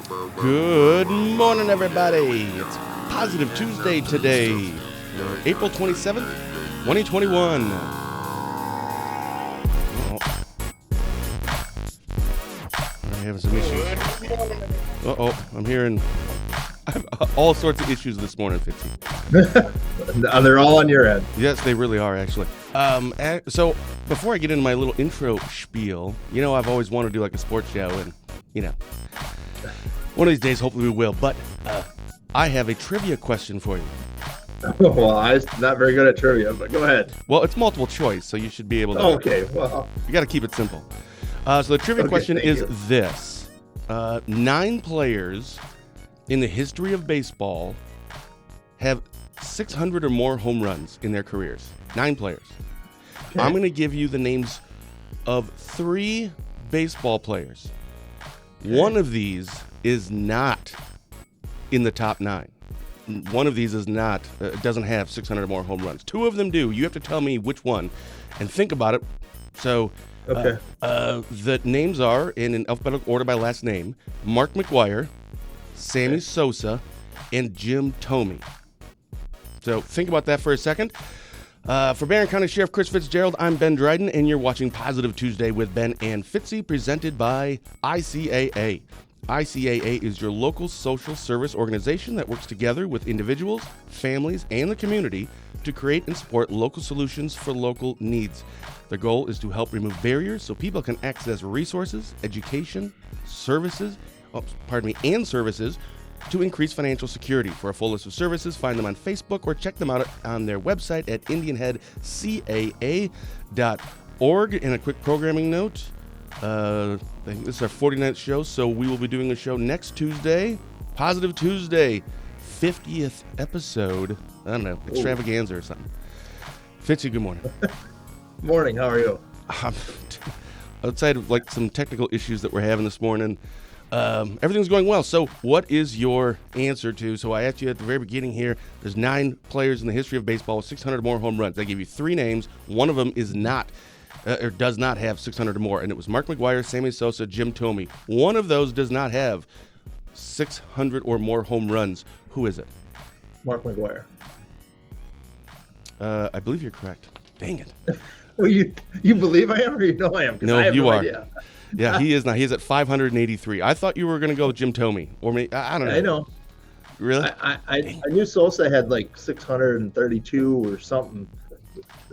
Good morning, everybody. It's Positive Tuesday today, April 27th, 2021. I'm having some issues. I'm hearing all sorts of issues this morning, Fitzy. They're all on your end. Yes, they really are, actually. So before I get into my little intro spiel, I've always wanted to do like a sports show, and one of these days, hopefully we will. But I have a trivia question for you. Well, I'm not very good at trivia, but go ahead. Well, it's multiple choice, so you should be able to. Okay, well. You got to keep it simple. So the trivia question is this. 9 players in the history of baseball have 600 or more home runs in their careers. 9 players. Okay. I'm going to give you the names of 3 baseball players. Okay. One of these is not in the top 9. One of these is not, doesn't have 600 or more home runs. 2 of them do. You have to tell me which one and think about it. So the names are in an alphabetical order by last name: Mark McGwire, Sammy Sosa, and Jim Thome. So think about that for a second. For Barron County Sheriff Chris Fitzgerald, I'm Ben Dryden, and you're watching Positive Tuesday with Ben and Fitzy, presented by ICAA. ICAA is your local social service organization that works together with individuals, families, and the community to create and support local solutions for local needs. The goal is to help remove barriers so people can access resources, education, services, and services to increase financial security. For a full list of services, find them on Facebook or check them out on their website at indianheadcaa.org. And a quick programming note. I think this is our 49th show, so we will be doing a show next Tuesday, Positive Tuesday, 50th episode. I don't know, extravaganza or something. Fitzy, good morning. Morning, how are you? Outside of like some technical issues that we're having this morning, everything's going well. So what is your answer to, so I asked you at the very beginning here, there's 9 players in the history of baseball with 600 or more home runs. I gave you 3 names. One of them is not or does not have 600 or more, and it was Mark McGwire, Sammy Sosa, Jim Thome. One of those does not have 600 or more home runs. Who is it? Mark McGwire. I believe you're correct. Dang it. Well, you believe I am, or you know I am? No, I have you are. Idea. Yeah, he is not. He's at 583. I thought you were going to go with Jim Thome, or maybe I don't know. I know. Really? I knew Sosa had like 632 or something,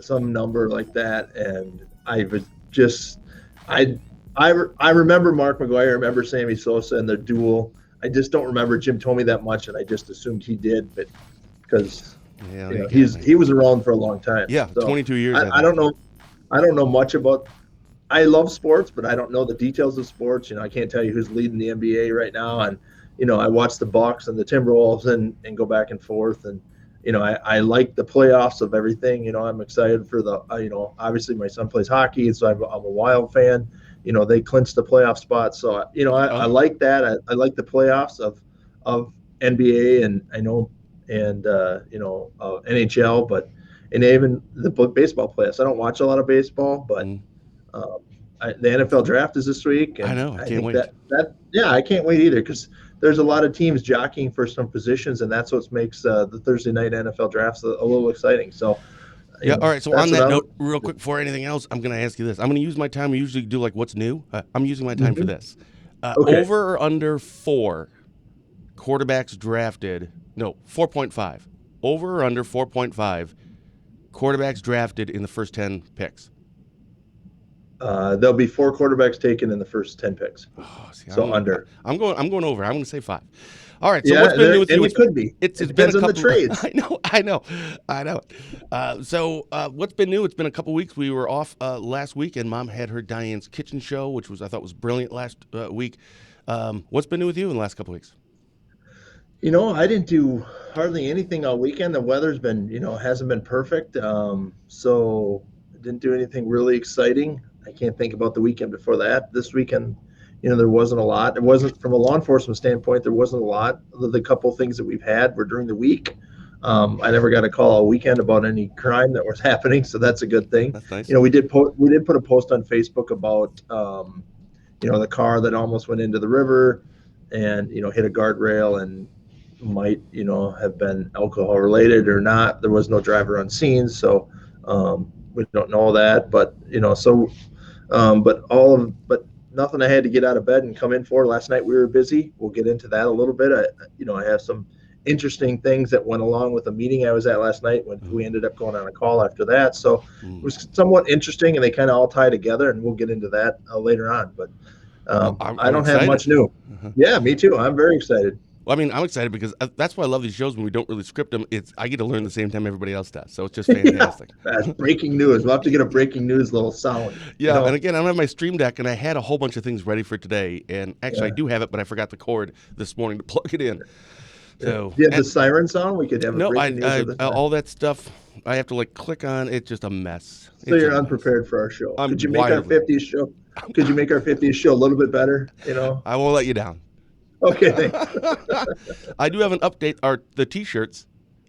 some number like that, and I was just I remember Mark McGwire, I remember Sammy Sosa and their duel. I just don't remember Jim Thome that much, and I just assumed he did, but because he was around for a long time. Yeah, so 22 years. I don't know much about. I love sports, but I don't know the details of sports. I can't tell you who's leading the NBA right now, and I watch the Bucks and the Timberwolves and go back and forth, and I like the playoffs of everything. I'm excited for the, obviously my son plays hockey, so I'm a Wild fan. They clinched the playoff spot. So, I like that. I like the playoffs of NBA and NHL, and even the baseball playoffs. I don't watch a lot of baseball, but the NFL draft is this week. And I know. I can't wait. I can't wait either, because there's a lot of teams jockeying for some positions, and that's what makes the Thursday night NFL drafts a little exciting. So, all right. So on that note, real quick, before anything else, I'm going to ask you this. I'm going to use my time. We usually do like what's new. I'm using my time for this. Over or under 4 quarterbacks drafted? No, 4.5. Over or under 4.5 quarterbacks drafted in the first 10 picks? There'll be 4 quarterbacks taken in the first 10 picks. Under. I'm going over. I'm going to say 5. All right. So what's been new with you? It could be. It's been a couple. The trades. I know. So what's been new? It's been a couple weeks. We were off last week, and Mom had her Diane's Kitchen show, which I thought was brilliant last week. What's been new with you in the last couple weeks? I didn't do hardly anything all weekend. The weather's been, hasn't been perfect. So I didn't do anything really exciting. I can't think about the weekend before that. This weekend, there wasn't a lot. It wasn't, from a law enforcement standpoint, there wasn't a lot. The couple things that we've had were during the week. I never got a call all weekend about any crime that was happening, so that's a good thing. That's nice. We did put a post on Facebook about the car that almost went into the river. and hit a guardrail and might have been alcohol related or not. There was no driver on scene, so we don't know that. But but nothing I had to get out of bed and come in for. Last night we were busy. We'll get into that a little bit. I have some interesting things that went along with a meeting I was at last night when we ended up going on a call after that. So it was somewhat interesting, and they kind of all tie together, and we'll get into that later on. But I don't have much new. Yeah, me too. I'm very excited. Well, I mean, I'm excited because that's why I love these shows when we don't really script them. I get to learn the same time everybody else does, so it's just fantastic. That's breaking news. We'll have to get a breaking news little sound. Yeah, and again, I don't have my Stream Deck, and I had a whole bunch of things ready for today. And actually, I do have it, but I forgot the cord this morning to plug it in. So, do you have the siren sound? We could have no, all that stuff. I have to click on. It's just a mess. So you're unprepared for our show. Could you make our 50th show? Could you make our 50th show a little bit better? I won't let you down. Okay. I do have an update. The T-shirts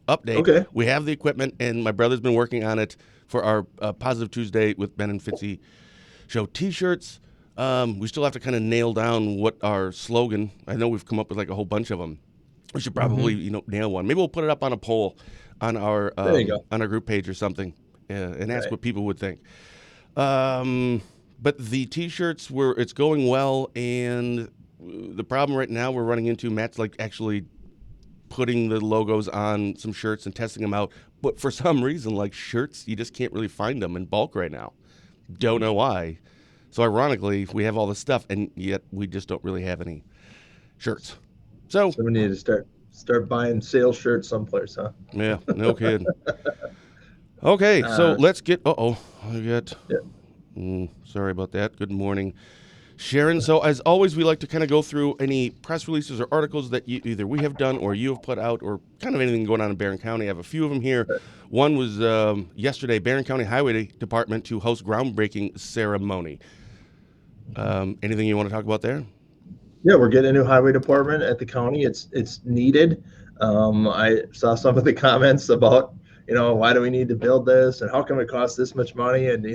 update. Okay. We have the equipment, and my brother's been working on it for our Positive Tuesday with Ben and Fitzy show T-shirts. We still have to kind of nail down what our slogan. I know we've come up with a whole bunch of them. We should probably nail one. Maybe we'll put it up on a poll on our on our group page or something, and ask what people would think. But the T-shirts it's going well, and the problem right now we're running into, Matt's actually putting the logos on some shirts and testing them out. But for some reason, shirts, you just can't really find them in bulk right now. Don't know why. So ironically, we have all this stuff, and yet we just don't really have any shirts. So we need to start buying sales shirts someplace, huh? Yeah, no kidding. Okay, so let's get. I got. Sorry about that. Good morning, Sharon. So as always, we like to kind of go through any press releases or articles that either we have done or you have put out, or kind of anything going on in Barron County. I have a few of them here. One was yesterday, Barron County Highway Department to host groundbreaking ceremony. Anything you want to talk about there? Yeah, we're getting a new highway department at the county. It's needed. I saw some of the comments about, why do we need to build this, and how come it costs this much money, and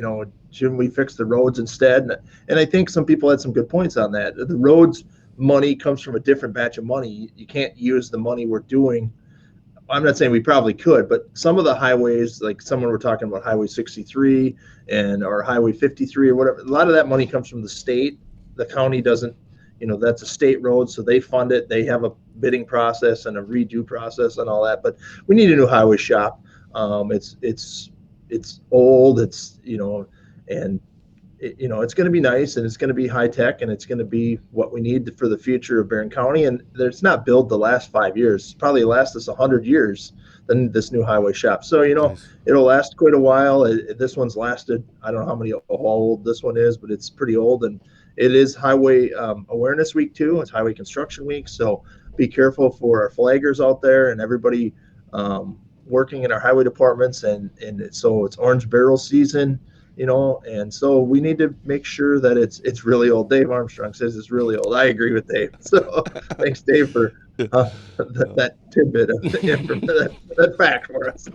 shouldn't we fix the roads instead? And I think some people had some good points on that. The roads money comes from a different batch of money. You can't use the money we're doing. I'm not saying we probably could, but some of the highways, like someone were talking about Highway 63 or Highway 53 or whatever, a lot of that money comes from the state. The county doesn't. That's a state road, so they fund it. They have a bidding process and a redo process and all that. But we need a new highway shop. It's old. It's it's going to be nice, and it's going to be high tech, and it's going to be what we need for the future of Barron County. And it's not built the last 5 years. It's probably last us 100 years. Then this new highway shop. So nice. It'll last quite a while. This one's lasted. I don't know how old this one is, but it's pretty old. And it is Highway Awareness Week too. It's Highway Construction Week, so be careful for our flaggers out there and everybody working in our highway departments. And so it's orange barrel season, and so we need to make sure that it's really old. Dave Armstrong says it's really old. I agree with Dave. So thanks, Dave, for that tidbit of that fact for us.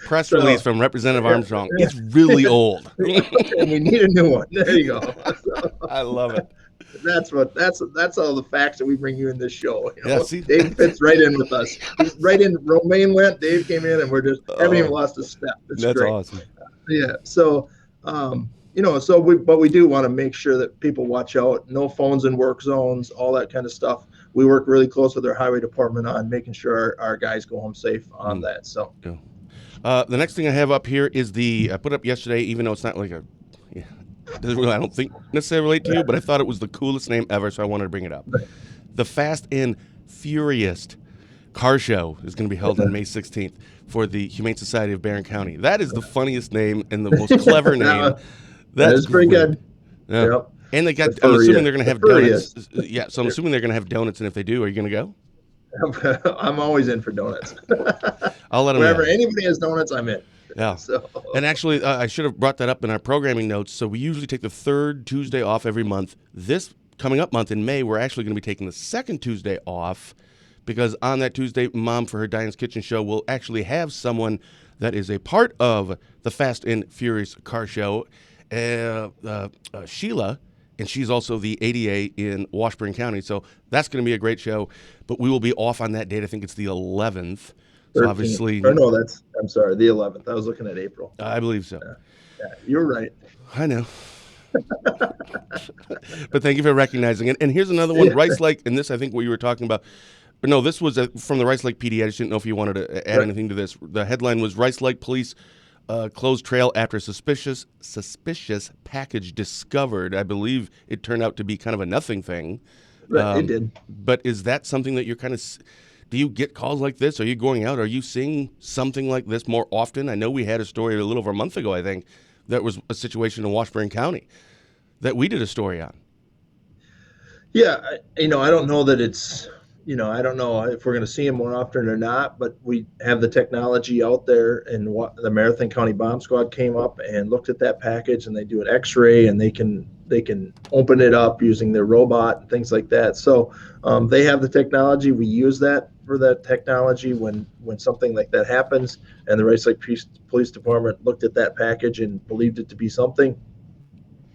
Press release from Representative Armstrong. It's really old. And we need a new one. There you go. I love it. That's all the facts that we bring you in this show. Dave fits right in with us. He's right in. Romaine went. Dave came in, and we're just haven't even lost a step. That's great. Awesome. Yeah. So, but we do want to make sure that people watch out. No phones in work zones, all that kind of stuff. We work really close with our highway department on making sure our guys go home safe on that. So, the next thing I have up here is I put up yesterday, even though it's not doesn't really, I don't think necessarily relate to you, but I thought it was the coolest name ever, so I wanted to bring it up. The Fast and Furriest car show is going to be held on May 16th for the Humane Society of Barron County. That is the funniest name and the most clever name. That is pretty good. Yeah. Yep. And I'm assuming they're going to have donuts. Yeah, so I'm assuming they're going to have donuts, and if they do, are you going to go? I'm always in for donuts. I'll let them Wherever know. Anybody has donuts, I'm in. Yeah. So. And actually, I should have brought that up in our programming notes. So we usually take the third Tuesday off every month. This coming up month in May, we're actually going to be taking the second Tuesday off because on that Tuesday, Mom for her Diane's Kitchen show will actually have someone that is a part of the Fast and Furious car show. Sheila and she's also the ADA in Washburn County. So that's going to be a great show. But we will be off on that date. I think it's the 11th. 13th. So obviously, or no, I'm sorry, the 11th. I was looking at April. I believe so. Yeah, you're right. I know. But thank you for recognizing it. And here's another one, Rice Lake, and this I think what you were talking about. But no, this was from the Rice Lake PD. I just didn't know if you wanted to add anything to this. The headline was Rice Lake Police closed trail after suspicious package discovered. I believe it turned out to be kind of a nothing thing. Right, it did. But is that something that you're kind of... Do you get calls like this? Are you going out? Are you seeing something like this more often? I know we had a story a little over a month ago, I think, that was a situation in Washburn County that we did a story on. Yeah, I don't know that it's, I don't know if we're going to see them more often or not, but we have the technology out there, and the Marathon County Bomb Squad came up and looked at that package, and they do an X-ray, and they can open it up using their robot and things like that. So they have the technology. We use that for that technology when something like that happens, and the Rice Lake Police Department looked at that package and believed it to be something.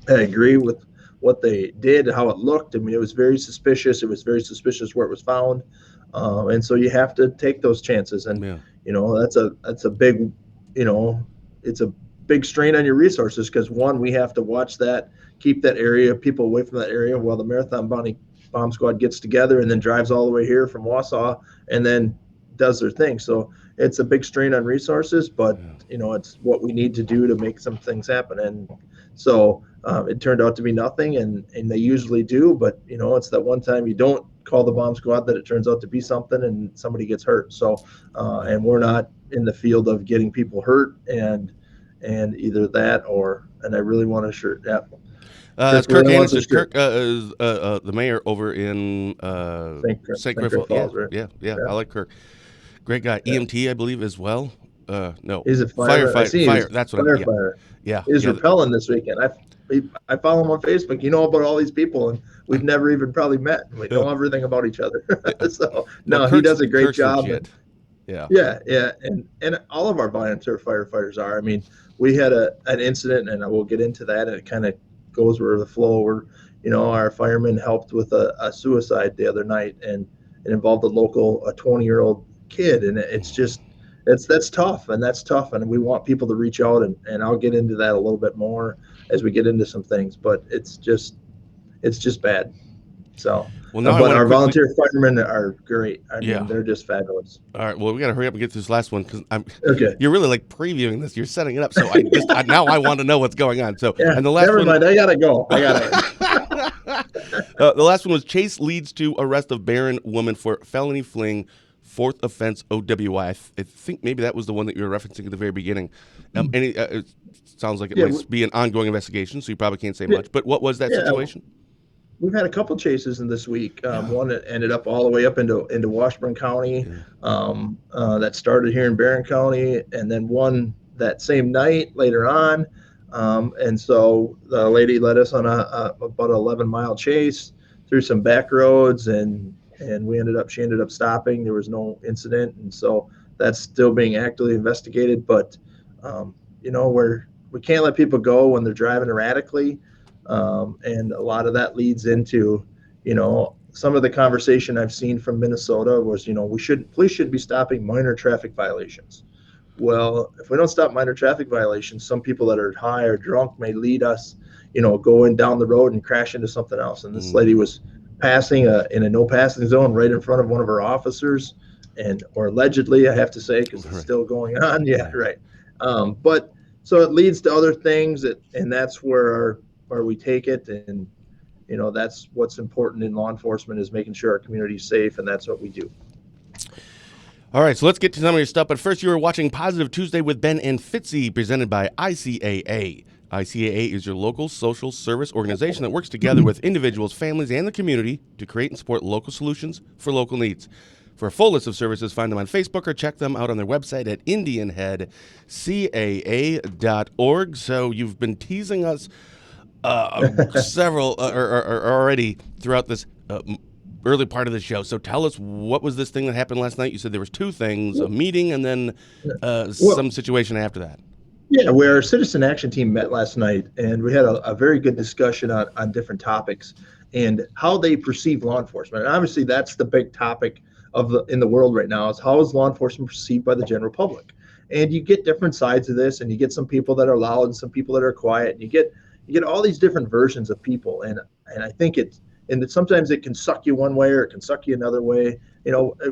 I agree with what they did, how it looked. I mean, it was very suspicious. It was very suspicious where it was found, and so you have to take those chances. And that's a big, it's a big strain on your resources, because one, we have to watch that, keep that area, people away from that area, while the Marathon Bomb Squad gets together and then drives all the way here from Wausau and then does their thing. So it's a big strain on resources, but it's what we need to do to make some things happen. And so it turned out to be nothing, and they usually do, but it's that one time you don't call the bomb squad that it turns out to be something and somebody gets hurt. So and we're not in the field of getting people hurt, and either that and I really want a shirt. Yeah. It's Kirk Anderson. Kirk is the mayor over in St. Griffith Falls. Right? Yeah, I like Kirk. Great guy. Yeah. EMT, I believe, as well. No. He's a firefighter. Fire. That's what firefighter. Yeah. He's rappelling this weekend. I follow him on Facebook. You know about all these people, and we've never even probably met. We know everything about each other. So he does a great job. Yeah. And all of our volunteer firefighters are. I mean, we had an incident, and I will get into that, and it kind of goes where the flow where our firemen helped with a suicide the other night, and it involved a 20-year-old kid, and that's tough, and we want people to reach out, and I'll get into that a little bit more as we get into some things, but it's just bad. So but our volunteer firemen are great. I mean, they're just fabulous. All right, well, we got to hurry up and get to this last one, because okay. You're really like previewing this. You're setting it up, so now I want to know what's going on. So and the last never mind. I gotta go. The last one was Chase leads to arrest of Barron woman for felony fleeing, fourth offense OWI. I think maybe that was the one that you were referencing at the very beginning. It sounds like it might be an ongoing investigation, so you probably can't say much. But what was that situation? We've had a couple chases in this week. One that ended up all the way up into Washburn County. That started here in Barron County, and then one that same night later on. And so the lady led us on about an 11-mile chase through some back roads, and she ended up stopping. There was no incident, and so that's still being actively investigated. But we can't let people go when they're driving erratically. And a lot of that leads into, some of the conversation I've seen from Minnesota was, police should be stopping minor traffic violations. Well, if we don't stop minor traffic violations, some people that are high or drunk may lead us, going down the road and crash into something else. And this lady was passing in a no passing zone right in front of one of our officers, or allegedly, I have to say, because it's still going on. Yeah, right. But so it leads to other things, and that's where we take it, and that's what's important in law enforcement, is making sure our community is safe, and that's what we do. All right, so let's get to some of your stuff, but first you are watching Positive Tuesday with Ben and Fitzy, presented by ICAA. ICAA is your local social service organization that works together with individuals, families, and the community to create and support local solutions for local needs. For a full list of services, find them on Facebook or check them out on their website at indianheadcaa.org. So you've been teasing us several already throughout this early part of the show. So tell us, what was this thing that happened last night? You said there was two things, a meeting and then some situation after that. Yeah, where our citizen action team met last night, and we had a very good discussion on different topics and how they perceive law enforcement. And obviously, that's the big topic in the world right now is how is law enforcement perceived by the general public? And you get different sides of this, and you get some people that are loud and some people that are quiet, and you get all these different versions of people. And I think sometimes it can suck you one way or it can suck you another way.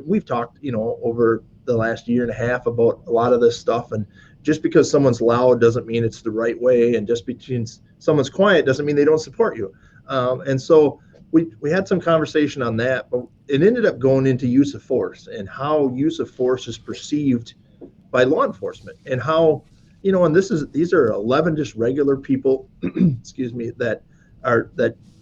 We've talked, over the last year and a half about a lot of this stuff, and just because someone's loud doesn't mean it's the right way, and just because someone's quiet doesn't mean they don't support you. And so we had some conversation on that, but it ended up going into use of force and how use of force is perceived by law enforcement, and how, and these are 11 just regular people, excuse me, that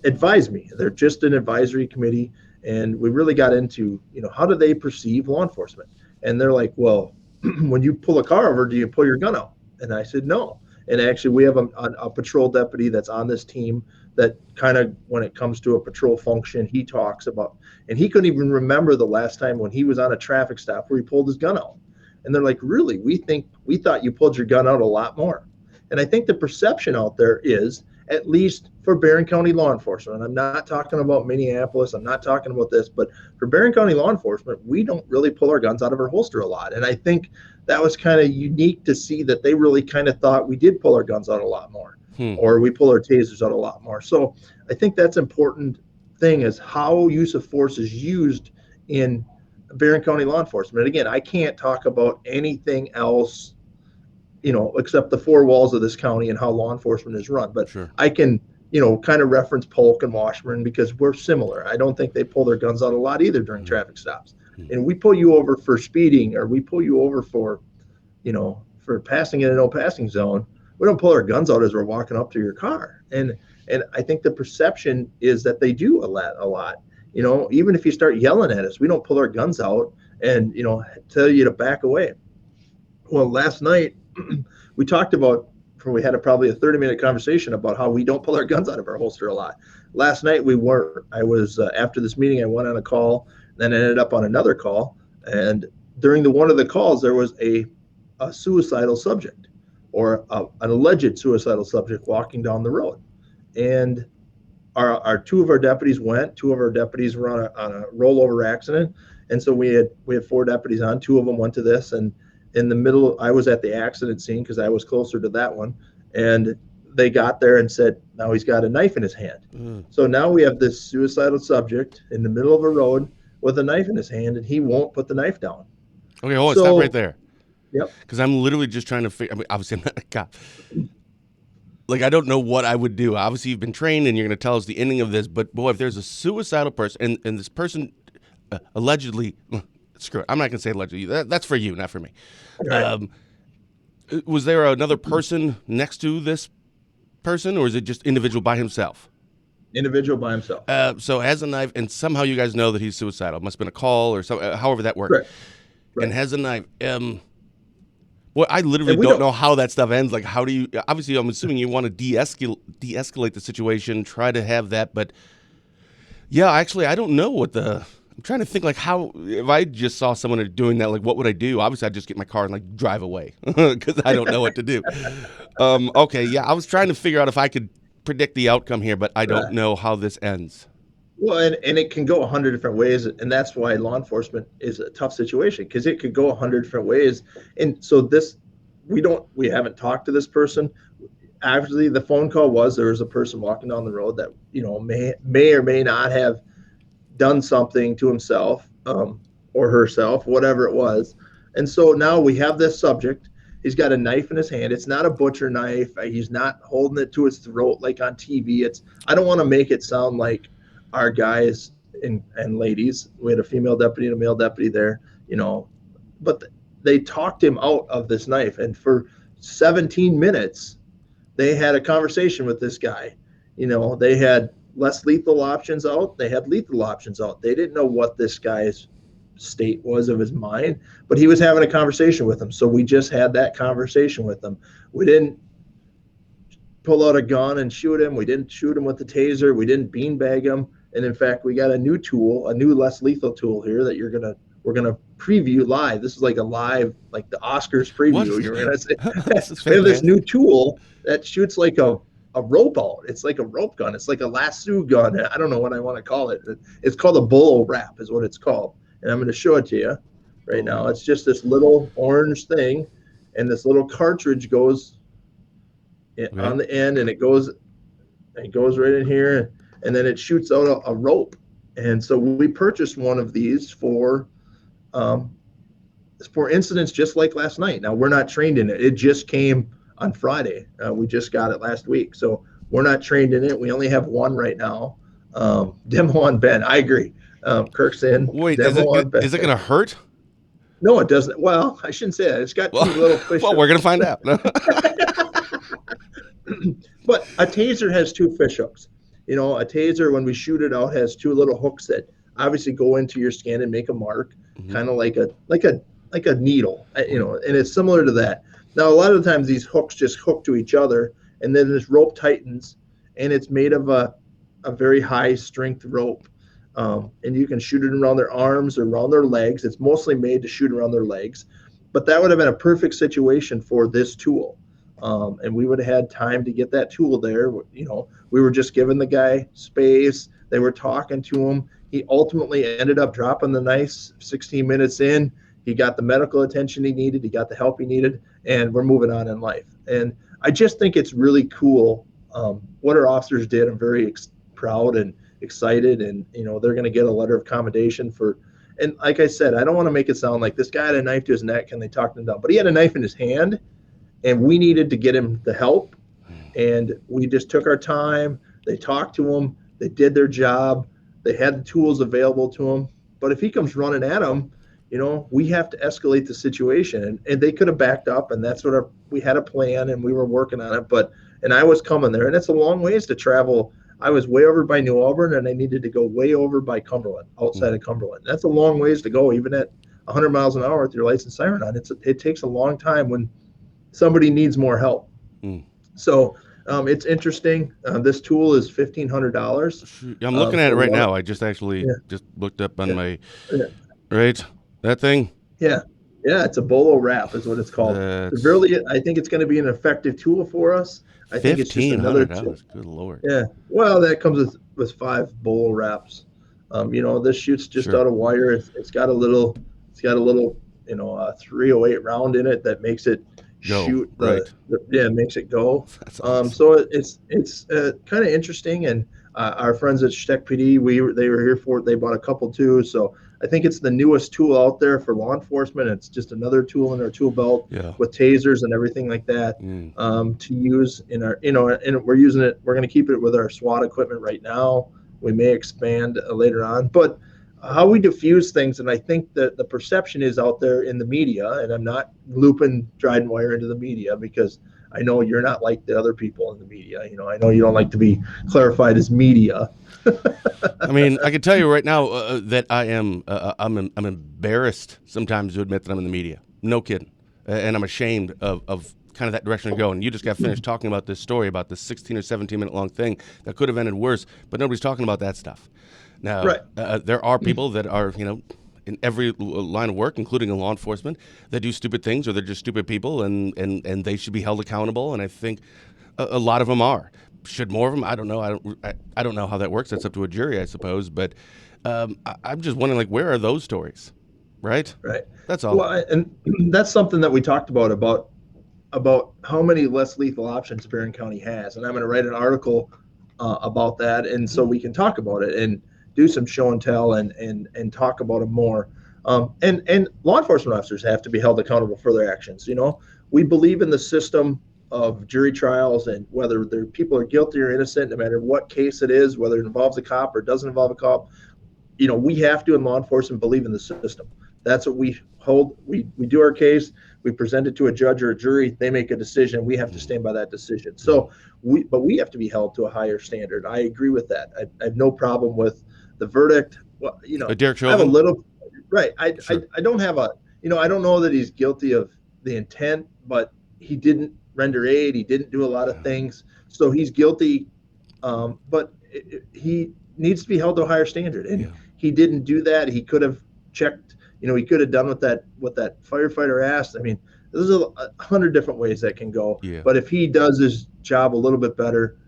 advise me. They're just an advisory committee, and we really got into, how do they perceive law enforcement? And they're like, well, when you pull a car over, do you pull your gun out? And I said, no. And actually, we have a patrol deputy that's on this team that kind of, when it comes to a patrol function, he talks about, and he couldn't even remember the last time when he was on a traffic stop where he pulled his gun out. And they're like, really? We thought you pulled your gun out a lot more. And I think the perception out there is, at least for Barron County law enforcement, and I'm not talking about Minneapolis, I'm not talking about this, but for Barron County law enforcement, we don't really pull our guns out of our holster a lot. And I think that was kind of unique to see that they really kind of thought we did pull our guns out a lot more, or we pull our tasers out a lot more. So I think that's important thing is how use of force is used in Barron County law enforcement. And again, I can't talk about anything else, except the four walls of this county and how law enforcement is run. But sure, I can, kind of reference Polk and Washburn because we're similar. I don't think they pull their guns out a lot either during traffic stops. And we pull you over for speeding, or we pull you over for passing in a no passing zone. We don't pull our guns out as we're walking up to your car. And I think the perception is that they do a lot. Even if you start yelling at us, we don't pull our guns out and, tell you to back away. Well, last night we talked about, we had probably a 30-minute conversation about how we don't pull our guns out of our holster a lot. Last night we weren't. I was, after this meeting, I went on a call, then I ended up on another call. And during one of the calls, there was a suicidal subject, or an alleged suicidal subject walking down the road. And our two of our deputies went. Two of our deputies were on a rollover accident, and so we had four deputies on. Two of them went to this, and in the middle, I was at the accident scene because I was closer to that one, and they got there and said, now he's got a knife in his hand. So now we have this suicidal subject in the middle of a road with a knife in his hand, and he won't put the knife down. Okay, hold on, stop right there. Yep. Because I'm literally just trying to figure. I mean, obviously I'm not a cop. Like, I don't know what I would do. Obviously, you've been trained, and you're going to tell us the ending of this. But boy, if there's a suicidal person, and this person allegedly, screw it, I'm not going to say allegedly. That's for you, not for me. Right. Was there another person next to this person, or is it just individual by himself? Individual by himself. So has a knife, and somehow you guys know that he's suicidal. It must have been a call or something, however that worked. Right. And has a knife. Well, I literally don't know how that stuff ends. Like, how do you? Obviously, I'm assuming you want to de-escalate the situation, try to have that. But yeah, actually, I don't know what I'm trying to think, like, how, if I just saw someone doing that, like, what would I do? Obviously, I'd just get my car and, like, drive away because I don't know what to do. Okay, yeah, I was trying to figure out if I could predict the outcome here, but I don't know how this ends. Well, and it can go 100 different ways, and that's why law enforcement is a tough situation, because it could go 100 different ways. And so we haven't talked to this person. Actually, the phone call there was a person walking down the road that may or may not have done something to himself or herself, whatever it was. And so now we have this subject. He's got a knife in his hand. It's not a butcher knife. He's not holding it to his throat like on TV. I don't want to make it sound like our guys and ladies. We had a female deputy and a male deputy there, but they talked him out of this knife. And for 17 minutes, they had a conversation with this guy. They had less lethal options out. They had lethal options out. They didn't know what this guy's state was of his mind, but he was having a conversation with him. So we just had that conversation with him. We didn't pull out a gun and shoot him. We didn't shoot him with the taser. We didn't beanbag him. And in fact, we got a new tool, a new less lethal tool here that we're we're going to preview live. This is like a live, like the Oscars preview. What? You're going to say, This is we have this fantastic. new tool that shoots like a rope out. It's like a rope gun. It's like a lasso gun. I don't know what I want to call it. It's called a bolo wrap is what it's called. And I'm going to show it to you right now. It's just this little orange thing, and this little cartridge goes on the end, and it goes right in here, and then it shoots out a rope. And so we purchased one of these for incidents just like last night. Now, we're not trained in it. It just came on Friday. We just got it last week. So we're not trained in it. We only have one right now. Demo on Ben. I agree. Kirk's in. Wait, Demo on Ben. is it going to hurt? No, it doesn't. Well, I shouldn't say that. It's got two little fish. Well, we're going to find out. But a taser has two fish hooks. You know, a taser, when we shoot it out, has two little hooks that obviously go into your skin and make a mark, kind of like a needle, you know, and it's similar to that. Now, a lot of the times these hooks just hook to each other, and then this rope tightens, and it's made of a very high strength rope. And you can shoot it around their arms or around their legs. It's mostly made to shoot around their legs, but that would have been a perfect situation for this tool. And we would have had time to get that tool there. You know, we were just giving the guy space. They were talking to him. He ultimately ended up dropping the knife 16 minutes in. He got the medical attention he needed. He got the help he needed, and we're moving on in life. And I just think it's really cool what our officers did. I'm very proud and excited, and you know, they're going to get a letter of commendation for. And like I said, I don't want to make it sound like this guy had a knife to his neck and they talked him down, but he had a knife in his hand, and we needed to get him the help, and we just took our time. They talked to him. They did their job. They had the tools available to him. But if he comes running at him, you know, we have to escalate the situation. And they could have backed up, and that's what we had a plan, and we were working on it. And I was coming there, and it's a long ways to travel. I was way over by New Albert, and I needed to go way over by Cumberland, outside of Cumberland. That's a long ways to go, even at 100 miles an hour with your lights and siren on. It takes a long time when somebody needs more help. So it's interesting. This tool is $1,500. I'm looking at it right now. I just actually just looked up on my right that thing. Yeah, it's a bolo wrap is what it's called. Really, I think it's going to be an effective tool for us. I think it's just another tool. Good Lord. Yeah. Well, that comes with 5 bolo wraps. You know, this shoots just out of wire. It's got a little, you know, 308 round in it that makes it shoot makes it go. Awesome. So it's kind of interesting, and our friends at Steck PD, they were here for it. They bought a couple too. So I think it's the newest tool out there for law enforcement. It's just another tool in our tool belt with tasers and everything like that to use in our, you know, and we're using it. We're going to keep it with our SWAT equipment right now. We may expand later on, but how we diffuse things, and I think that the perception is out there in the media, and I'm not looping DrydenWire into the media because I know you're not like the other people in the media. You know, I know you don't like to be clarified as media. I mean, I can tell you right now that I'm embarrassed sometimes to admit that I'm in the media. No kidding. And I'm ashamed of kind of that direction to go. And you just got finished talking about this story about this 16 or 17 minute long thing that could have ended worse, but nobody's talking about that stuff. Now, there are people that are, you know, in every line of work, including in law enforcement, that do stupid things, or they're just stupid people, and they should be held accountable. And I think a lot of them are. Should more of them? I don't know. I don't know how that works. That's up to a jury, I suppose. But I'm just wondering, like, where are those stories? Right. That's all. Well, and that's something that we talked about how many less lethal options Barron County has, and I'm going to write an article about that, and so we can talk about it and do some show and tell and talk about it more. And law enforcement officers have to be held accountable for their actions. You know, we believe in the system of jury trials, and whether people are guilty or innocent, no matter what case it is, whether it involves a cop or doesn't involve a cop, you know, we have to, in law enforcement, believe in the system. That's what we hold. We do our case, we present it to a judge or a jury, they make a decision, we have to stand by that decision. So we have to be held to a higher standard. I agree with that. I have no problem with the verdict. Well, you know, Derick Chauvin? I have a little, I don't have a, you know, I don't know that he's guilty of the intent, but he didn't render aid. He didn't do a lot of things. So he's guilty, but he needs to be held to a higher standard. And he didn't do that. He could have checked, he could have done what that firefighter asked. I mean, there's 100 different ways that can go. Yeah. But if he does his job a little bit better,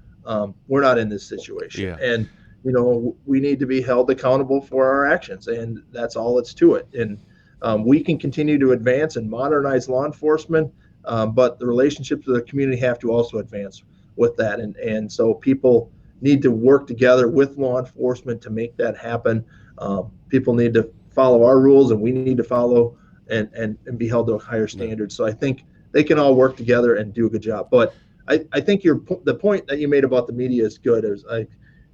we're not in this situation. Yeah. And we need to be held accountable for our actions, and that's all it's to it. And we can continue to advance and modernize law enforcement, but the relationships with the community have to also advance with that. And so people need to work together with law enforcement to make that happen. People need to follow our rules, and we need to follow and be held to a higher standard. So I think they can all work together and do a good job. But I think the point that you made about the media is good. Is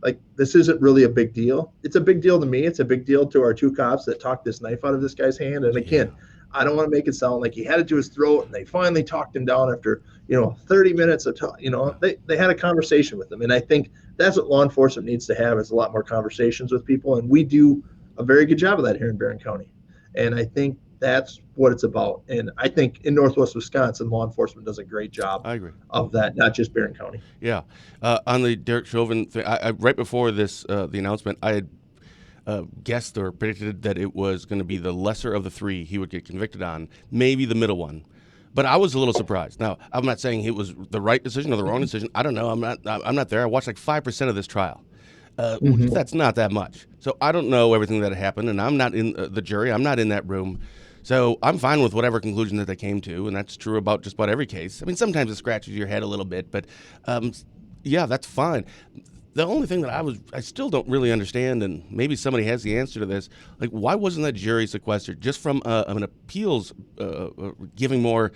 like this isn't really a big deal. It's a big deal to me. It's a big deal to our two cops that talked this knife out of this guy's hand. And again, I don't want to make it sound like he had it to his throat and they finally talked him down after 30 minutes of they had a conversation with him. And I think that's what law enforcement needs to have, is a lot more conversations with people. And we do a very good job of that here in Barron County. And I think that's what it's about. And I think in Northwest Wisconsin, law enforcement does a great job. I agree. Of that, not just Barron County. Yeah. On the Derick Chauvin thing, I right before this, the announcement, I had guessed or predicted that it was going to be the lesser of the three he would get convicted on, maybe the middle one. But I was a little surprised. Now, I'm not saying it was the right decision or the wrong decision. I don't know. I'm not there. I watched like 5% of this trial. That's not that much. So I don't know everything that happened, and I'm not in the jury. I'm not in that room. So I'm fine with whatever conclusion that they came to, and that's true about just about every case. I mean, sometimes it scratches your head a little bit, but yeah, that's fine. The only thing that I still don't really understand, and maybe somebody has the answer to this, like why wasn't that jury sequestered just from an appeals giving more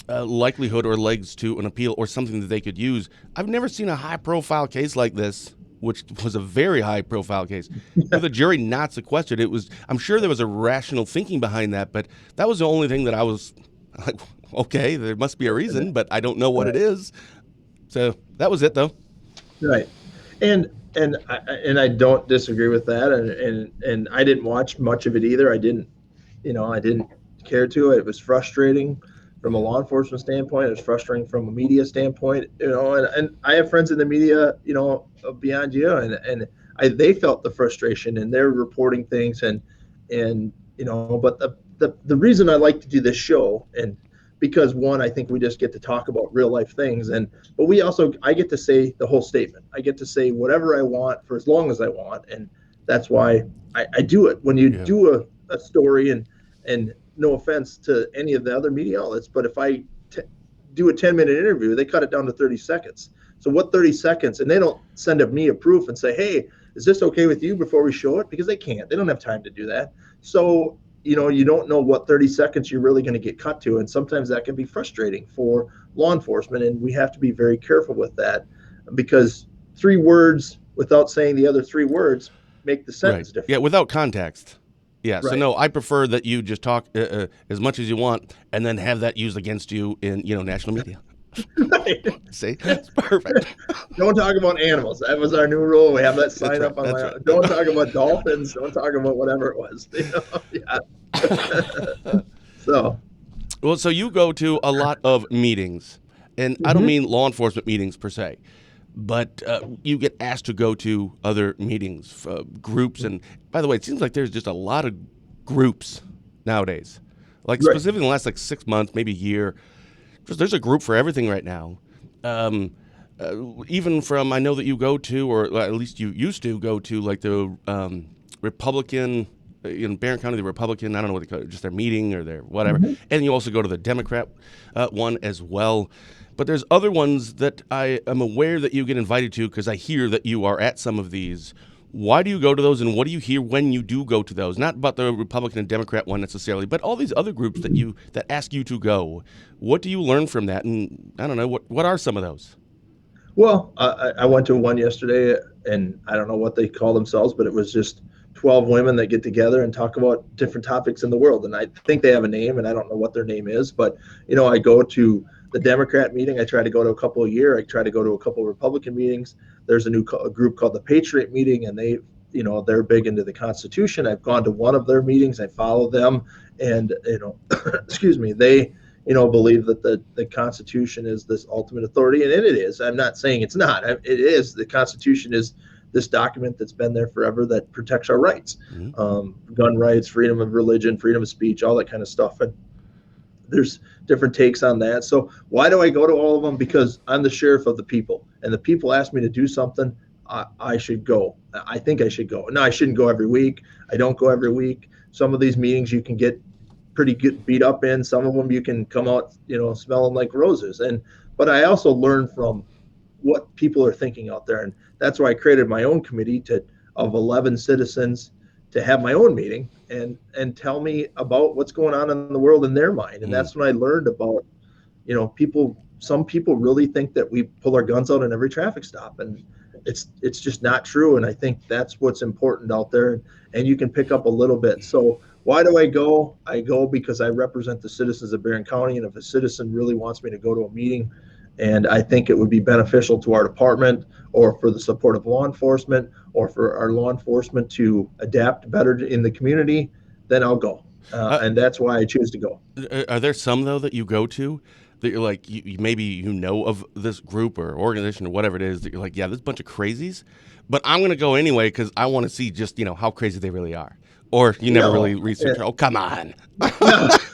likelihood or legs to an appeal or something that they could use? I've never seen a high-profile case like this, which was a very high-profile case, with a jury not sequestered. I'm sure there was a rational thinking behind that, but that was the only thing that I was like, okay, there must be a reason, but I don't know what it is. So that was it, though. Right, and I don't disagree with that, and I didn't watch much of it either. I didn't care to. It was frustrating from a law enforcement standpoint. It was frustrating from a media standpoint. And I have friends in the media, beyond you, and they felt the frustration, and they're reporting things, and but the reason I like to do this show, and because one, I think we just get to talk about real life things, but I get to say the whole statement. I get to say whatever I want for as long as I want, and that's why I do it. When you do a story, and no offense to any of the other media outlets, but if I do a 10-minute interview, they cut it down to 30 seconds. So what 30 seconds? And they don't send me a proof and say, hey, is this okay with you before we show it? Because they can't. They don't have time to do that. So you don't know what 30 seconds you're really going to get cut to. And sometimes that can be frustrating for law enforcement. And we have to be very careful with that, because 3 words without saying the other 3 words make the sentence different. Yeah, without context. Yeah, Right. So no, I prefer that you just talk as much as you want and then have that used against you in, national media. Right. See? That's perfect. Don't talk about animals. That was our new rule. We have that sign up on right. Don't talk about dolphins. Don't talk about whatever it was. Yeah. So you go to a lot of meetings, and I don't mean law enforcement meetings per se, but you get asked to go to other meetings, groups. And by the way, it seems like there's just a lot of groups nowadays, like specifically in the last 6 months, maybe a year. There's a group for everything right now. Even from, I know that you go to, or at least you used to go to, like the Republican, in Barron County, the Republican, I don't know what they call it, just their meeting or their whatever. And you also go to the Democrat one as well. But there's other ones that I am aware that you get invited to, because I hear that you are at some of these. Why do you go to those, and what do you hear when you do go to those? Not about the Republican and Democrat one necessarily, but all these other groups that ask you to go. What do you learn from that? And I don't know, what are some of those? Well, I went to one yesterday, and I don't know what they call themselves, but it was just 12 women that get together and talk about different topics in the world. And I think they have a name, and I don't know what their name is, but I go to the Democrat meeting. I try to go to a couple a year. I try to go to a couple of Republican meetings. There's a group called the Patriot meeting, and they're big into the Constitution. I've gone to one of their meetings. I follow them, and excuse me, they believe that the Constitution is this ultimate authority, and it is. I'm not saying it's not. It is. The Constitution is this document that's been there forever that protects our rights, Mm-hmm. gun rights, freedom of religion, freedom of speech, all that kind of stuff. And there's different takes on that. So why do I go to all of them? Because I'm the sheriff of the people, and the people ask me to do something. I should go. I think I should go. No, I shouldn't go every week. I don't go every week. Some of these meetings you can get pretty good beat up in. Some of them you can come out, smelling like roses. But I also learn from what people are thinking out there, and that's why I created my own committee of 11 citizens to have my own meeting and tell me about what's going on in the world in their mind. And that's when I learned about, some people really think that we pull our guns out in every traffic stop, and it's just not true. And I think that's what's important out there, and you can pick up a little bit. So why do I go? I go because I represent the citizens of Barron County, and if a citizen really wants me to go to a meeting and I think it would be beneficial to our department or for the support of law enforcement or for our law enforcement to adapt better in the community, then I'll go. And that's why I choose to go. Are there some, though, that you go to that you're like, maybe of this group or organization or whatever it is that you're like, yeah, this bunch of crazies, but I'm going to go anyway because I want to see just, how crazy they really are? Or you never really research, oh, come on.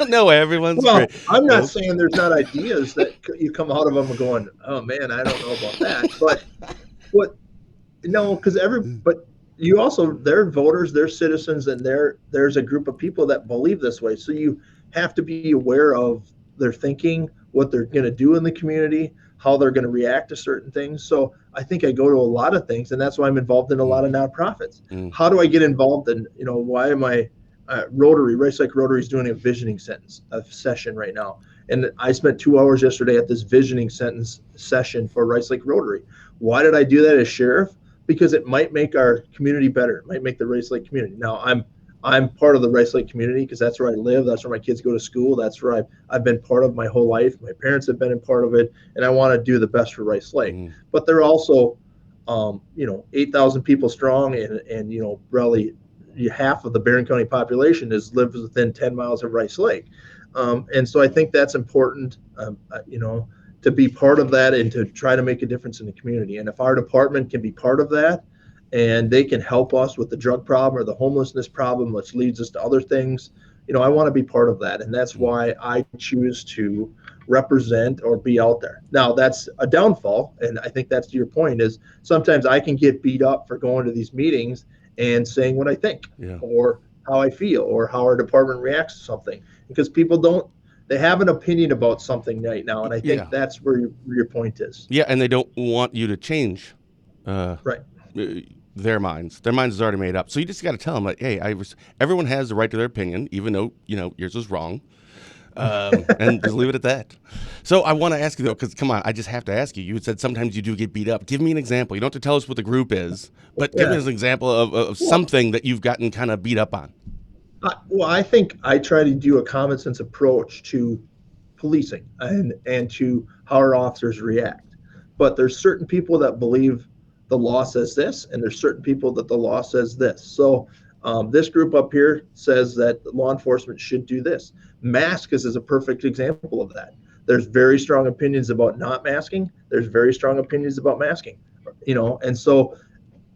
No, No, everyone's well, great. I'm not saying there's not ideas that you come out of them going, oh man, I don't know about that. But what, no, but you also, they're voters, they're citizens, and there's a group of people that believe this way. So you have to be aware of their thinking, what they're going to do in the community, how they're going to react to certain things. So I think I go to a lot of things, and that's why I'm involved in a lot of nonprofits. How do I get involved in, why am I Rotary, Rice Lake Rotary is doing a visioning session right now. And I spent 2 hours yesterday at this visioning session for Rice Lake Rotary. Why did I do that as sheriff? Because it might make our community better. It might make the Rice Lake community. Now I'm part of the Rice Lake community because that's where I live. That's where my kids go to school. That's where I've been part of my whole life. My parents have been a part of it, and I want to do the best for Rice Lake. But they're also, 8,000 people strong, and probably half of the Barron County population lives within 10 miles of Rice Lake. And so I think that's important, to be part of that and to try to make a difference in the community. And if our department can be part of that and they can help us with the drug problem or the homelessness problem, which leads us to other things, I want to be part of that. And that's why I choose to represent or be out there. Now, that's a downfall. And I think that's to your point is sometimes I can get beat up for going to these meetings and saying what I think or how I feel or how our department reacts to something, because people they have an opinion about something right now. And I think that's where your point is. Yeah, and they don't want you to change right. Their minds. Their minds is already made up. So you just got to tell them, like, hey, everyone has the right to their opinion, even though, yours is wrong. And just leave it at that. So I want to ask you, though, because, come on, I just have to ask you. You said sometimes you do get beat up. Give me an example. You don't have to tell us what the group is, but give us an example of something that you've gotten kind of beat up on. Well, I think I try to do a common sense approach to policing and to how our officers react. But there's certain people that believe the law says this, and there's certain people that the law says this. So this group up here says that law enforcement should do this. Mask is a perfect example of that. There's very strong opinions about not masking. There's very strong opinions about masking, and so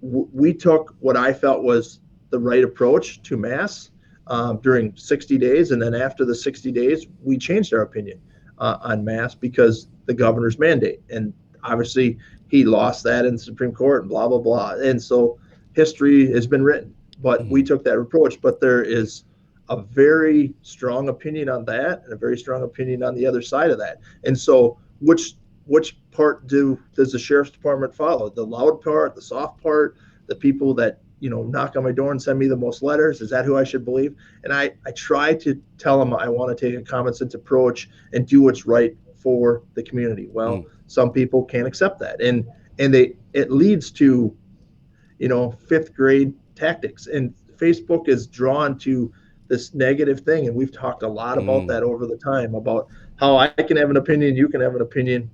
we took what I felt was the right approach to masks during 60 days. And then after the 60 days, we changed our opinion on masks because the governor's mandate. And obviously he lost that in the Supreme Court and blah, blah, blah. And so history has been written, but we took that approach. But there is a very strong opinion on that and a very strong opinion on the other side of that. And so which part does the sheriff's department follow? The loud part, the soft part, the people that knock on my door and send me the most letters? Is that who I should believe? And I try to tell them I want to take a common sense approach and do what's right for the community. Well, some people can't accept that, and it leads to fifth grade tactics, and Facebook is drawn to this negative thing. And we've talked a lot about that over the time, about how I can have an opinion, you can have an opinion,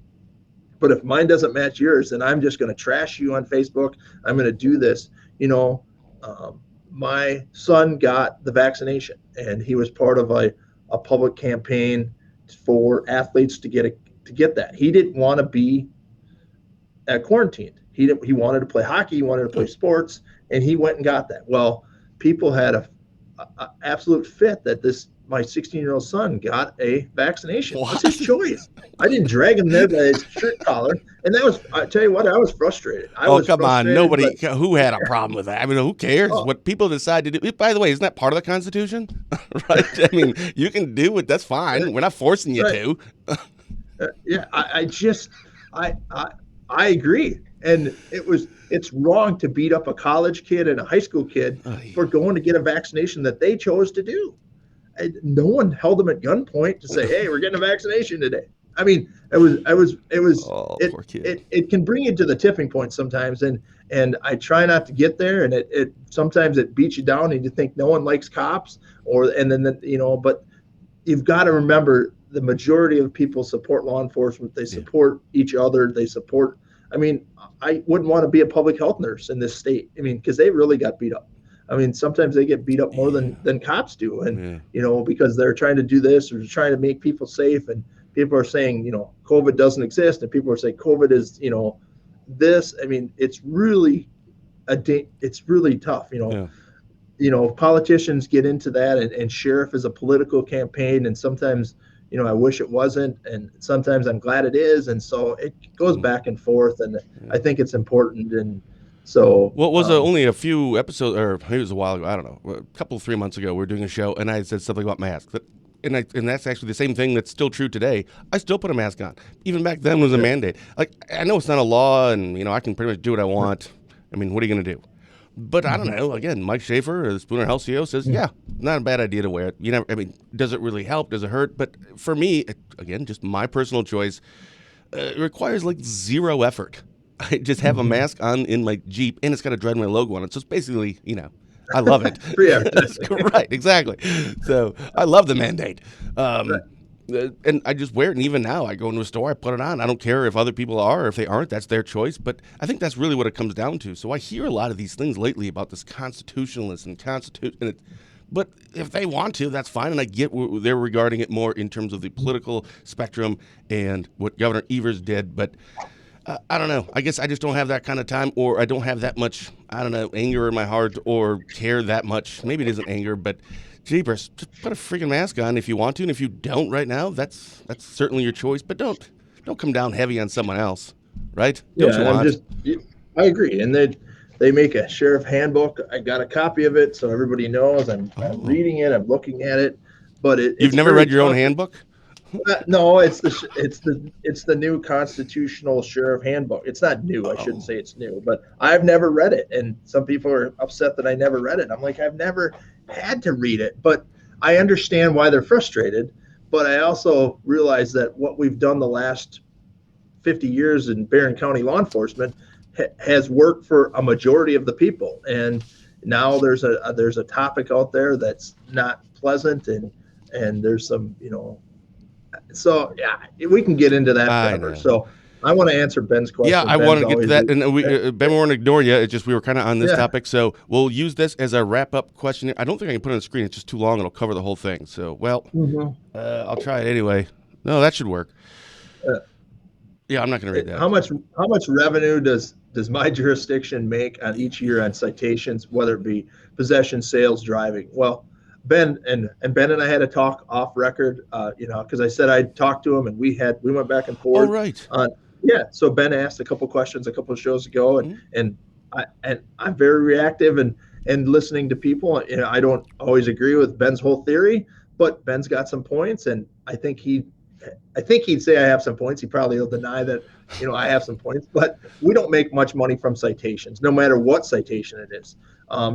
but if mine doesn't match yours, then I'm just going to trash you on Facebook. I'm going to do this. My son got the vaccination, and he was part of a public campaign for athletes to get that. He didn't want to be quarantined. he wanted to play hockey, he wanted to play sports, and he went and got that. Well, people had a absolute fit that my 16-year-old son got a vaccination. What? It's his choice. I didn't drag him there by his shirt collar, and I tell you what, I was frustrated. Come on, nobody who had a problem with that. I mean, who cares what people decide to do? By the way, isn't that part of the Constitution? Right? I mean, you can do it. That's fine. We're not forcing you to. I agree. And it's wrong to beat up a college kid and a high school kid for going to get a vaccination that they chose to do. And no one held them at gunpoint to say, "Hey, we're getting a vaccination today." I mean, it can bring you to the tipping point sometimes, and I try not to get there, and it sometimes it beats you down, and you think no one likes cops, but you've got to remember the majority of people support law enforcement. They support each other. They support. I mean, I wouldn't want to be a public health nurse in this state. I mean, because they really got beat up. I mean, sometimes they get beat up more than cops do, and because they're trying to do this or trying to make people safe, and people are saying COVID doesn't exist, and people are saying COVID is this. I mean, it's really tough. Politicians get into that, and sheriff is a political campaign, and sometimes I wish it wasn't, and sometimes I'm glad it is, and so it goes back and forth, and I think it's important. And so, well, it was only a few episodes, or maybe it was a while ago, I don't know, a couple, 3 months ago, we were doing a show, and I said something about masks. And that's actually the same thing that's still true today. I still put a mask on. Even back then was a mandate. Like, I know it's not a law, and I can pretty much do what I want. I mean, what are you going to do? But I don't know. Again, Mike Schaefer, the Spooner Health CEO, says, not a bad idea to wear it. Does it really help? Does it hurt? But for me, again, just my personal choice, it requires like zero effort. I just have a mask on in my Jeep, and it's got a DrydenWire logo on it. So it's basically, I love it. Right, exactly. So I love the mandate. And I just wear it, and even now I go into a store, I put it on. I don't care if other people are or if they aren't. That's their choice. But I think that's really what it comes down to. So I hear a lot of these things lately about this constitutionalist and but if they want to, that's fine. And I get they're regarding it more in terms of the political spectrum and what Governor Evers did. But I don't know. I guess I just don't have that kind of time, or I don't have that much, anger in my heart or care that much. Maybe it isn't anger, but jeepers, just put a freaking mask on if you want to, and if you don't right now, that's certainly your choice. But don't come down heavy on someone else, right? I agree. And they make a sheriff handbook. I got a copy of it, so everybody knows. I'm reading it. I'm looking at it. But you've never read your own handbook? No, it's the new constitutional sheriff handbook. It's not new. I shouldn't say it's new, but I've never read it. And some people are upset that I never read it. I'm like, I've never had to read it, but I understand why they're frustrated. But I also realize that what we've done the last 50 years in Barron County law enforcement has worked for a majority of the people. And now there's a topic out there that's not pleasant, and there's some, so we can get into that forever. So I want to answer Ben's question. Yeah, I want to get to that, and Ben, we won't ignore you. It's just we were kind of on this topic, so we'll use this as a wrap-up question. I don't think I can put it on the screen. It's just too long. It'll cover the whole thing. So, I'll try it anyway. No, that should work. I'm not going to read that. How much revenue does my jurisdiction make on each year on citations, whether it be possession, sales, driving? Well, Ben and I had a talk off record, because I said I'd talk to him, and we went back and forth. Oh, right. So Ben asked a couple questions a couple of shows ago, and I'm very reactive and listening to people. I don't always agree with Ben's whole theory, but Ben's got some points, and I think he'd say I have some points. He probably will deny that, I have some points, but we don't make much money from citations, no matter what citation it is.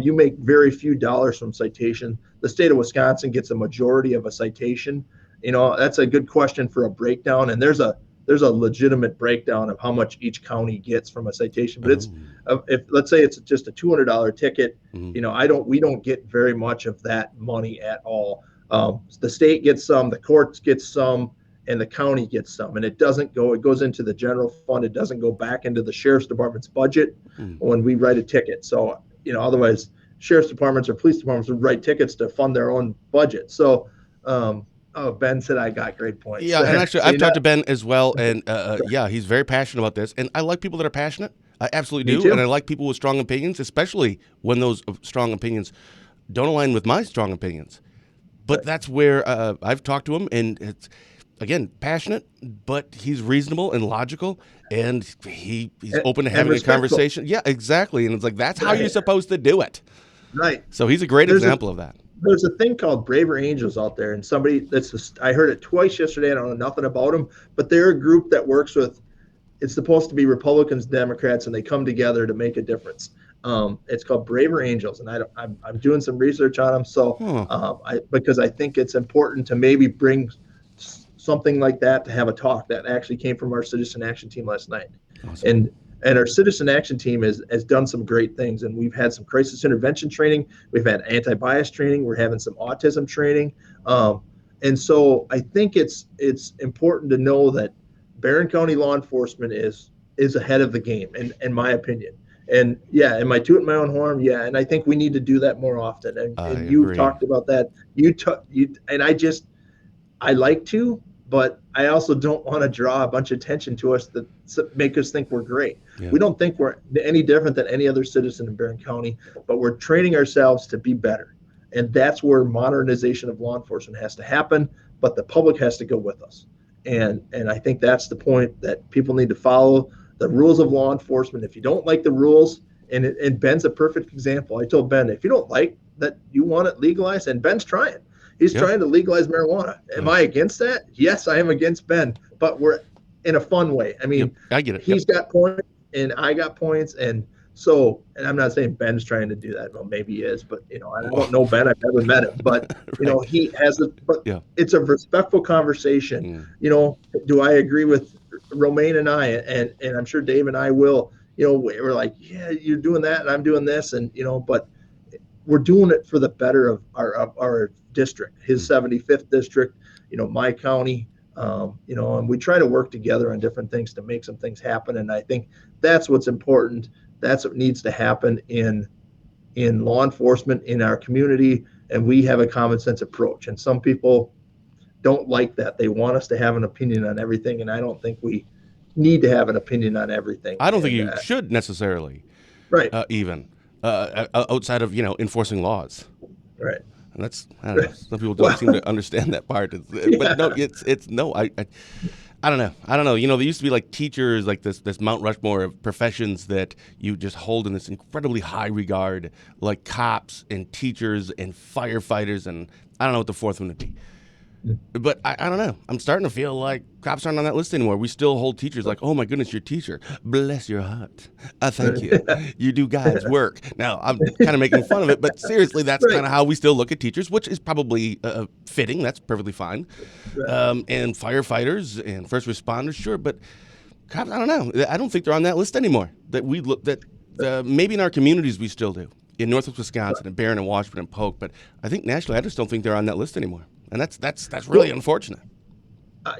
You make very few dollars from citation. The state of Wisconsin gets a majority of a citation. That's a good question for a breakdown. And there's a legitimate breakdown of how much each county gets from a citation. But if let's say it's just a $200 ticket, we don't get very much of that money at all. The state gets some, the courts get some, and the county gets some, and it goes into the general fund. It doesn't go back into the sheriff's department's budget when we write a ticket. So, otherwise sheriff's departments or police departments would write tickets to fund their own budget. So, Ben said I got great points. Yeah, and actually I've talked to Ben as well, and he's very passionate about this, and I like people that are passionate. I absolutely Me do, too. and I like people with strong opinions, especially when those strong opinions don't align with my strong opinions. But Right. that's where I've talked to him, and it's, again, passionate, but he's reasonable and logical, and he's open to And having a respectful. conversation. Yeah, exactly. And it's like, that's how you're Right. supposed to do it. Right. So he's a great There's a example of that. there's a thing called Braver Angels out there, and I heard it twice yesterday. I don't know nothing about them, but they're a group that works with. It's supposed to be Republicans, Democrats, and they come together to make a difference. It's called Braver Angels, and I'm doing some research on them. So Huh. because I think it's important to maybe bring something like that to have a talk that actually came from our Citizen Action team last night, Awesome. and our Citizen Action team has done some great things, and we've had some crisis intervention training, we've had anti-bias training, we're having some autism training, and so I think it's important to know that Barron County law enforcement is ahead of the game, in my opinion. And yeah, am I tooting my own horn? Yeah, and I think we need to do that more often. I And you've agree. talked about that. You and I like to, but I also don't want to draw a bunch of attention to us that make us think we're great. Yeah. We don't think we're any different than any other citizen in Barron County, but we're training ourselves to be better. And that's where modernization of law enforcement has to happen, but the public has to go with us. And I think that's the point, that people need to follow the rules of law enforcement. If you don't like the rules, and Ben's a perfect example. I told Ben, if you don't like that, you want it legalized, and Ben's trying. He's trying to legalize marijuana. Am I against that? Yes, I am against Ben, but we're in a fun way. I mean, I get it. He's got points and I got points. And I'm not saying Ben's trying to do that. Well, maybe he is, but, I don't know Ben. I've never met him, but, Right. he has it's a respectful conversation. Do I agree with Romaine and I, and I'm sure Dave and I will, we're like, yeah, you're doing that and I'm doing this. And, but we're doing it for the better of our district, his 75th district, my county, and we try to work together on different things to make some things happen. And I think that's what's important. That's what needs to happen in law enforcement in our community. And we have a common sense approach. And some people don't like that. They want us to have an opinion on everything. And I don't think we need to have an opinion on everything. I don't think you should necessarily. Right. Even outside of enforcing laws. Right. And that's, I don't know. Some people don't seem to understand that part. But no, it's no. I don't know. There used to be like teachers, like this Mount Rushmore of professions that you just hold in this incredibly high regard, like cops and teachers and firefighters, and I don't know what the fourth one would be. But I don't know. I'm starting to feel like cops aren't on that list anymore. We still hold teachers like, oh my goodness, your teacher. Bless your heart. Thank you. You do God's work. Now, I'm kind of making fun of it, but seriously, that's kind of how we still look at teachers, which is probably fitting. That's perfectly fine. And firefighters and first responders, sure. But cops, I don't know. I don't think they're on that list anymore. Maybe in our communities we still do. In Northwest Wisconsin and Barron and Washburn and Polk. But I think nationally, I just don't think they're on that list anymore. And that's really unfortunate.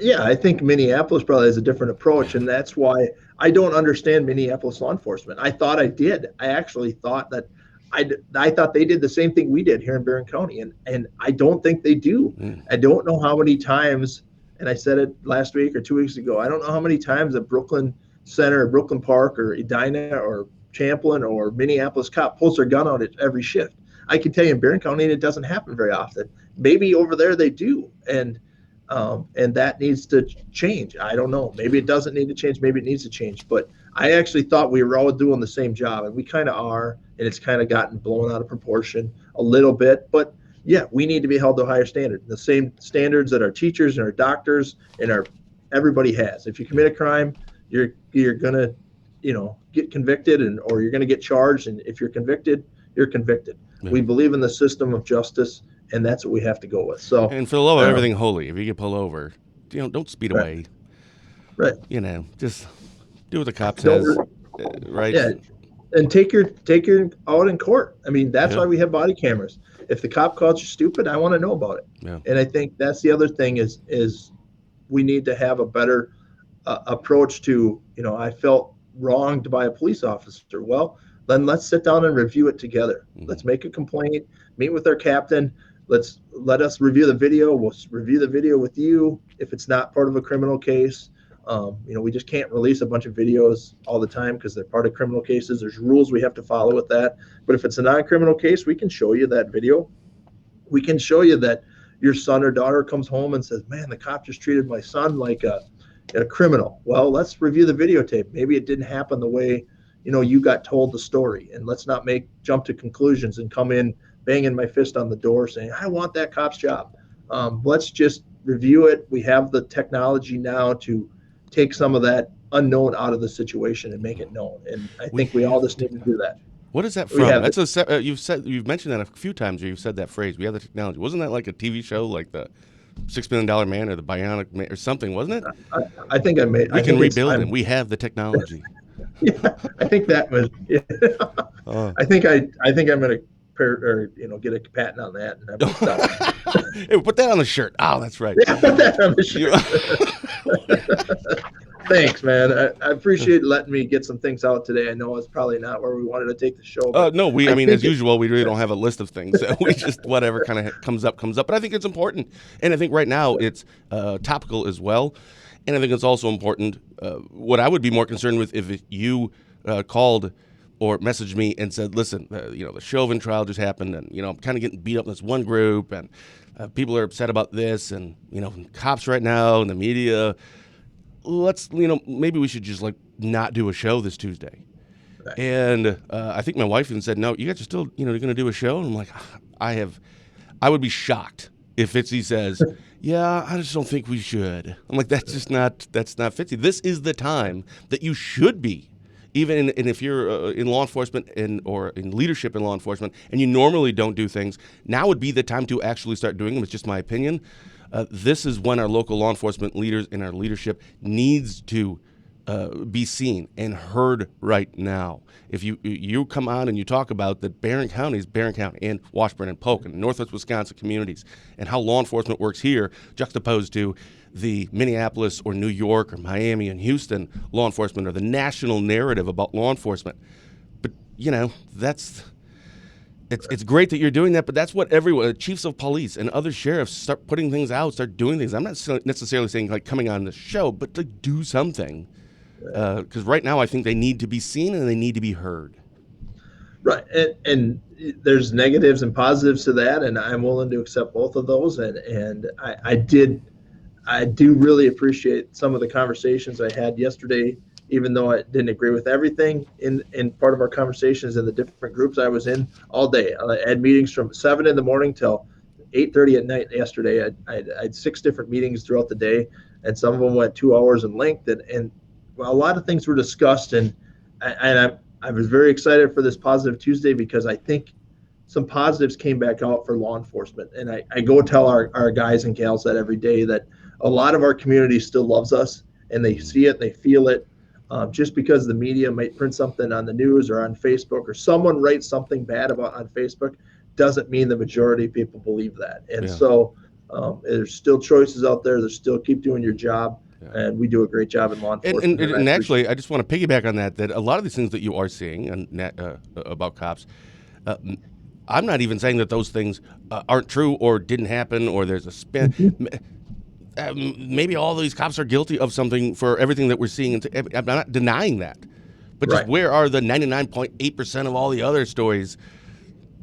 Yeah, I think Minneapolis probably has a different approach, and that's why I don't understand Minneapolis law enforcement. I thought I did. I actually thought that I thought they did the same thing we did here in Barron County, and I don't think they do. I don't know how many times, and I said it last week or 2 weeks ago, I don't know how many times a Brooklyn Center, Brooklyn Park, or Edina, or Champlin, or Minneapolis cop pulls their gun out at every shift. I can tell you in Barron County, it doesn't happen very often. Maybe over there they do, and that needs to change. I don't know. Maybe it doesn't need to change. Maybe it needs to change. But I actually thought we were all doing the same job, and we kind of are, and it's kind of gotten blown out of proportion a little bit. But yeah, we need to be held to a higher standard, the same standards that our teachers and our doctors and everybody has. If you commit a crime, you're gonna, get convicted, or you're gonna get charged, and if you're convicted, you're convicted. Yeah. We believe in the system of justice, and that's what we have to go with. So, and for the love of everything holy, if you get pulled over, don't speed away. Right. Just do what the cop says. Right. Yeah. And take your out in court. I mean, that's why we have body cameras. If the cop calls you stupid, I want to know about it. Yeah. And I think that's the other thing is we need to have a better approach to, I felt wronged by a police officer. Well, then let's sit down and review it together. Mm-hmm. Let's make a complaint, meet with our captain. Let us review the video. We'll review the video with you if it's not part of a criminal case. We just can't release a bunch of videos all the time because they're part of criminal cases. There's rules we have to follow with that. But if it's a non-criminal case, we can show you that video. We can show you that your son or daughter comes home and says, man, the cop just treated my son like a criminal. Well, let's review the videotape. Maybe it didn't happen the way, you got told the story. And let's not jump to conclusions and come in banging my fist on the door saying, I want that cop's job. Let's just review it. We have the technology now to take some of that unknown out of the situation and make it known. And I think we all just need to do that. What is that from? That's you've mentioned that a few times, or you've said that phrase. We have the technology. Wasn't that like a TV show, like the $6 Million Man or the Bionic Man or something? Wasn't it? I think I made. We can rebuild it. We have the technology. Yeah, I think that was. Yeah. I think I'm going to get a patent on that. And I'm gonna stop. Hey, put that on the shirt. Oh, that's right. Yeah, put that on the shirt. Thanks, man. I appreciate letting me get some things out today. I know it's probably not where we wanted to take the show. No, as usual, we really don't have a list of things. So we just, whatever kind of comes up. But I think it's important. And I think right now it's topical as well. And I think it's also important. What I would be more concerned with if you called or messaged me and said, listen, the Chauvin trial just happened, and, I'm kind of getting beat up in this one group, and people are upset about this, and, cops right now and the media, let's, maybe we should just not do a show this Tuesday. Right. And I think my wife even said, no, you guys are still, you're going to do a show? And I'm like, I would be shocked if Fitzy says, yeah, I just don't think we should. I'm like, that's not Fitzy. This is the time that you should be. Even if you're in law enforcement or in leadership in law enforcement, and you normally don't do things, now would be the time to actually start doing them. It's just my opinion. This is when our local law enforcement leaders and our leadership needs to be seen and heard right now. If you come on and you talk about that Barron County and Washburn and Polk and Northwest Wisconsin communities and how law enforcement works here juxtaposed to the Minneapolis or New York or Miami and Houston law enforcement or the national narrative about law enforcement. But, it's great that you're doing that, but that's what everyone, chiefs of police and other sheriffs start putting things out, start doing things. I'm not necessarily saying coming on the show, but to do something. Because right now I think they need to be seen and they need to be heard. Right. And there's negatives and positives to that, and I'm willing to accept both of those. And I do really appreciate some of the conversations I had yesterday, even though I didn't agree with everything in part of our conversations in the different groups I was in all day. I had meetings from 7 a.m. till 8:30 at night yesterday. I had 6 different meetings throughout the day, and some of them went 2 hours in length. And a lot of things were discussed, and I was very excited for this Positive Tuesday because I think some positives came back out for law enforcement. And I go tell our guys and gals that every day that a lot of our community still loves us, and they see it, they feel it. Just because the media might print something on the news or on Facebook, or someone writes something bad on Facebook, doesn't mean the majority of people believe that. And so there's still choices out there. There's still keep doing your job. Yeah. And we do a great job in law enforcement. And actually, I just want to piggyback on that a lot of these things that you are seeing about cops, I'm not even saying that those things aren't true or didn't happen or there's a spin. Maybe all these cops are guilty of something for everything that we're seeing. I'm not denying that. But just where are the 99.8% of all the other stories?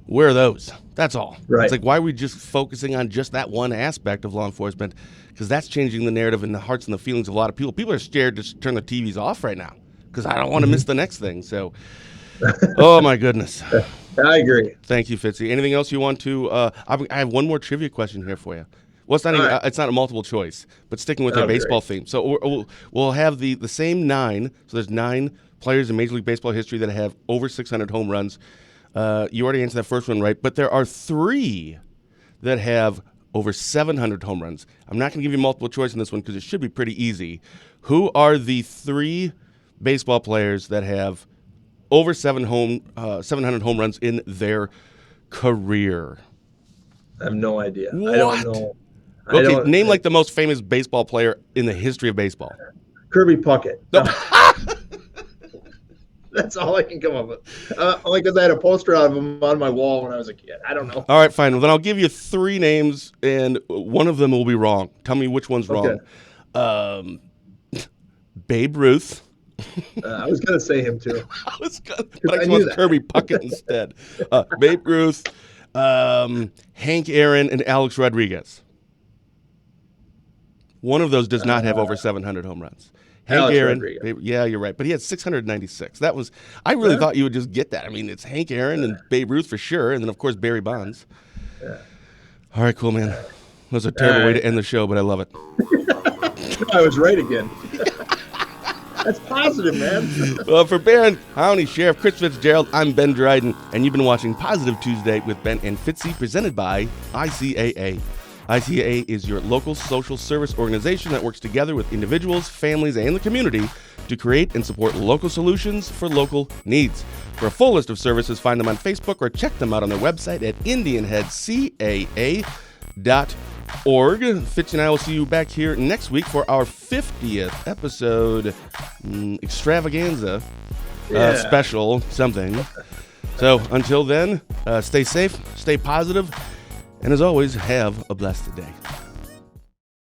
Where are those? That's all. Right. It's like, why are we just focusing on just that one aspect of law enforcement? Because that's changing the narrative and the hearts and the feelings of a lot of people. People are scared to turn the TVs off right now because I don't want to miss the next thing. So, oh, my goodness. I agree. Thank you, Fitzy. Anything else you want to I have one more trivia question here for you. Well, it's not even, it's not a multiple choice, but sticking with our baseball theme. So we'll have the same 9. So there's 9 players in Major League Baseball history that have over 600 home runs. You already answered that first one right, but there are 3 that have over 700 home runs. I'm not going to give you multiple choice in this one because it should be pretty easy. Who are the 3 baseball players that have over 700 home runs in their career? I have no idea. What? I don't know. Okay, name like the most famous baseball player in the history of baseball. Kirby Puckett. No. That's all I can come up with. Only because I had a poster of him on my wall when I was a kid. I don't know. All right, fine. Well, then I'll give you 3 names, and one of them will be wrong. Tell me which one's wrong. Babe Ruth. I was going to say him too. But I went Kirby Puckett instead. Babe Ruth, Hank Aaron, and Alex Rodriguez. One of those does not have over 700 home runs. Hank Alex Aaron, Rodriguez. yeah, you're right. But he had 696. I really thought you would just get that. I mean, it's Hank Aaron and Babe Ruth for sure, and then, of course, Barry Bonds. Yeah. All right, cool, man. That was a terrible way to end the show, but I love it. I was right again. That's positive, man. Well, for Barron County Sheriff Chris Fitzgerald, I'm Ben Dryden, and you've been watching Positive Tuesday with Ben and Fitzy, presented by ICAA. ICAA is your local social service organization that works together with individuals, families, and the community to create and support local solutions for local needs. For a full list of services, find them on Facebook or check them out on their website at indianheadcaa.org. Fitch and I will see you back here next week for our 50th episode extravaganza, special something. So until then, stay safe, stay positive, and as always, have a blessed day.